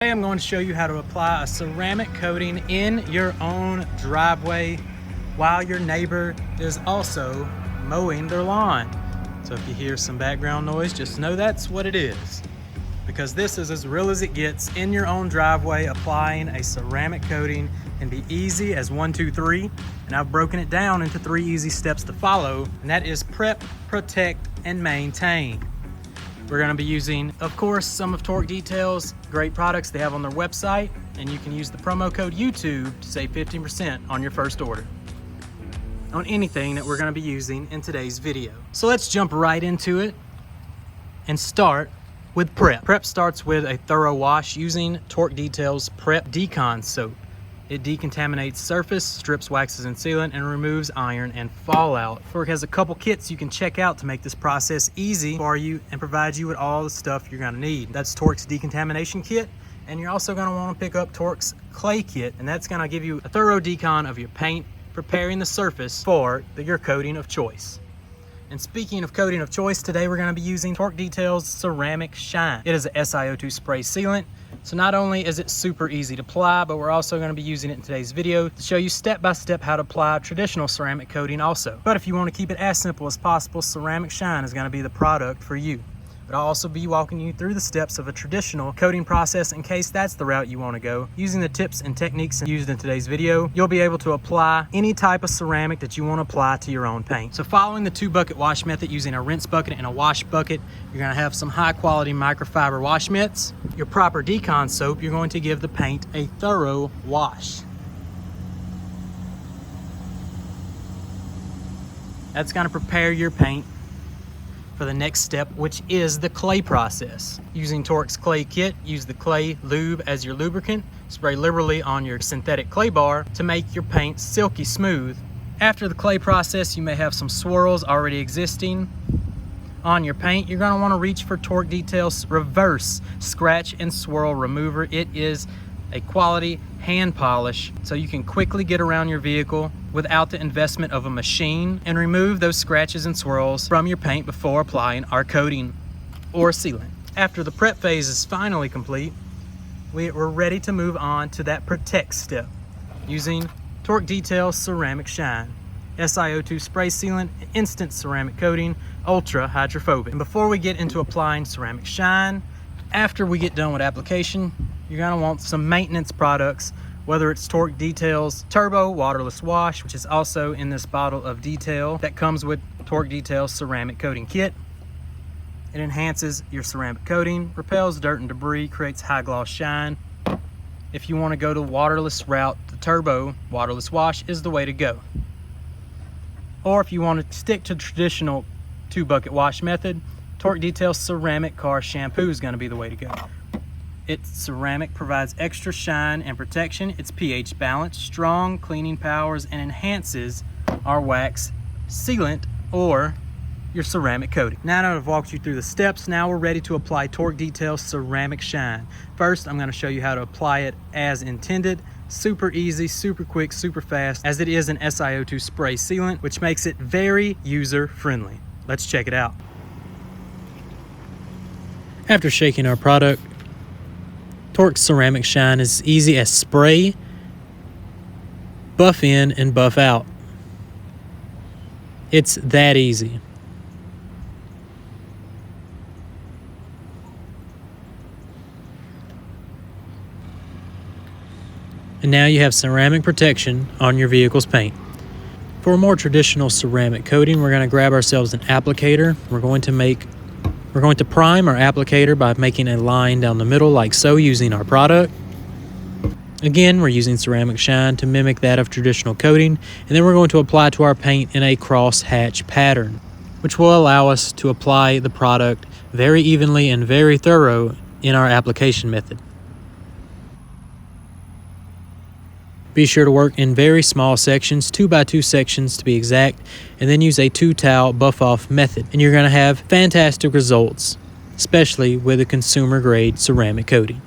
Today I'm going to show you how to apply a ceramic coating in your own driveway while your neighbor is also mowing their lawn. So if you hear some background noise, just know that's what it is. Because this is as real as it gets. In your own driveway, applying a ceramic coating can be easy as 1, 2, 3. And I've broken it down into 3 easy steps to follow. And that is prep, protect, and maintain. We're going to be using, of course, some of Torque Detail's great products they have on their website, and you can use the promo code YouTube to save 15% on your first order on anything that we're going to be using in today's video. So let's jump right into it and start with prep. Prep starts with a thorough wash using Torque Detail's Prep Decon soap. It decontaminates surface, strips waxes and sealant, and removes iron and fallout. Torque has a couple kits you can check out to make this process easy for you and provide you with all the stuff you're gonna need. That's Torque's decontamination kit, and you're also gonna wanna pick up Torque's clay kit, and that's gonna give you a thorough decon of your paint, preparing the surface for your coating of choice. And speaking of coating of choice, today we're gonna be using Torque Detail's Ceramic Shine. It is a SiO2 spray sealant. So not only is it super easy to apply, but we're also going to be using it in today's video to show you step-by-step how to apply traditional ceramic coating also. But if you want to keep it as simple as possible, Ceramic Shine is going to be the product for you. But I'll also be walking you through the steps of a traditional coating process in case that's the route you want to go. Using the tips and techniques used in today's video, you'll be able to apply any type of ceramic that you want to apply to your own paint. So following the 2-bucket wash method using a rinse bucket and a wash bucket, you're going to have some high quality microfiber wash mitts. Your proper decon soap, you're going to give the paint a thorough wash. That's going to prepare your paint for the next step, which is the clay process. Using Torque's clay kit, use the clay lube as your lubricant. Spray liberally on your synthetic clay bar to make your paint silky smooth. After the clay process, you may have some swirls already existing on your paint. You're going to want to reach for Torque Detail's Reverse Scratch and Swirl Remover. It is a quality hand polish, so you can quickly get around your vehicle without the investment of a machine and remove those scratches and swirls from your paint before applying our coating or sealant. After the prep phase is finally complete, we're ready to move on to that protect step using Torque Detail Ceramic Shine, SiO2 spray sealant, instant ceramic coating, ultra hydrophobic. And before we get into applying Ceramic Shine, after we get done with application, you're gonna want some maintenance products, whether it's Torque Detail's Turbo Waterless Wash, which is also in this bottle of Detail that comes with Torque Detail's ceramic coating kit. It enhances your ceramic coating, repels dirt and debris, creates high gloss shine. If you want to go the waterless route, the Turbo Waterless Wash is the way to go. Or if you want to stick to the traditional 2-bucket wash method, Torque Detail Ceramic Car Shampoo is going to be the way to go. Its ceramic provides extra shine and protection. It's pH balanced, strong cleaning powers, and enhances our wax sealant or your ceramic coating. Now that I've walked you through the steps, now we're ready to apply Torque Detail Ceramic Shine. First, I'm going to show you how to apply it as intended. Super easy, super quick, super fast, as it is an SiO2 spray sealant, which makes it very user-friendly. Let's check it out. After shaking our product, Torque Ceramic Shine is easy as spray, buff in, and buff out. It's that easy. And now you have ceramic protection on your vehicle's paint. For a more traditional ceramic coating, we're going to grab ourselves an applicator. We're going to prime our applicator by making a line down the middle like so using our product. Again, we're using Ceramic Shine to mimic that of traditional coating, and then we're going to apply to our paint in a cross-hatch pattern, which will allow us to apply the product very evenly and very thorough in our application method. Be sure to work in very small sections, 2x2 sections to be exact, and then use a 2-towel buff-off method. And you're going to have fantastic results, especially with a consumer-grade ceramic coating.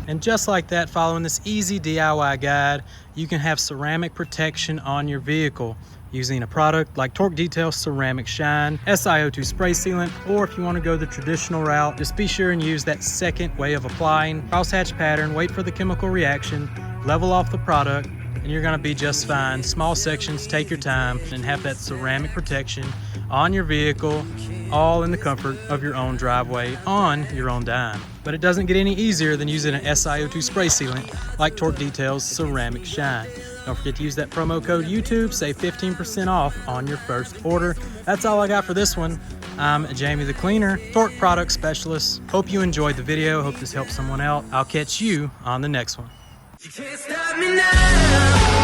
And just like that, following this easy DIY guide, you can have ceramic protection on your vehicle using a product like Torque Detail Ceramic Shine, SiO2 spray sealant, or if you want to go the traditional route, just be sure and use that second way of applying. Crosshatch pattern, wait for the chemical reaction, level off the product, and you're gonna be just fine. Small sections, take your time, and have that ceramic protection on your vehicle, all in the comfort of your own driveway, on your own dime. But it doesn't get any easier than using an SiO2 spray sealant like Torque Detail's Ceramic Shine. Don't forget to use that promo code YouTube, save 15% off on your first order. That's all I got for this one. I'm Jamie the Cleaner, Torque Product Specialist. Hope you enjoyed the video. Hope this helps someone out. I'll catch you on the next one. You can't stop me now.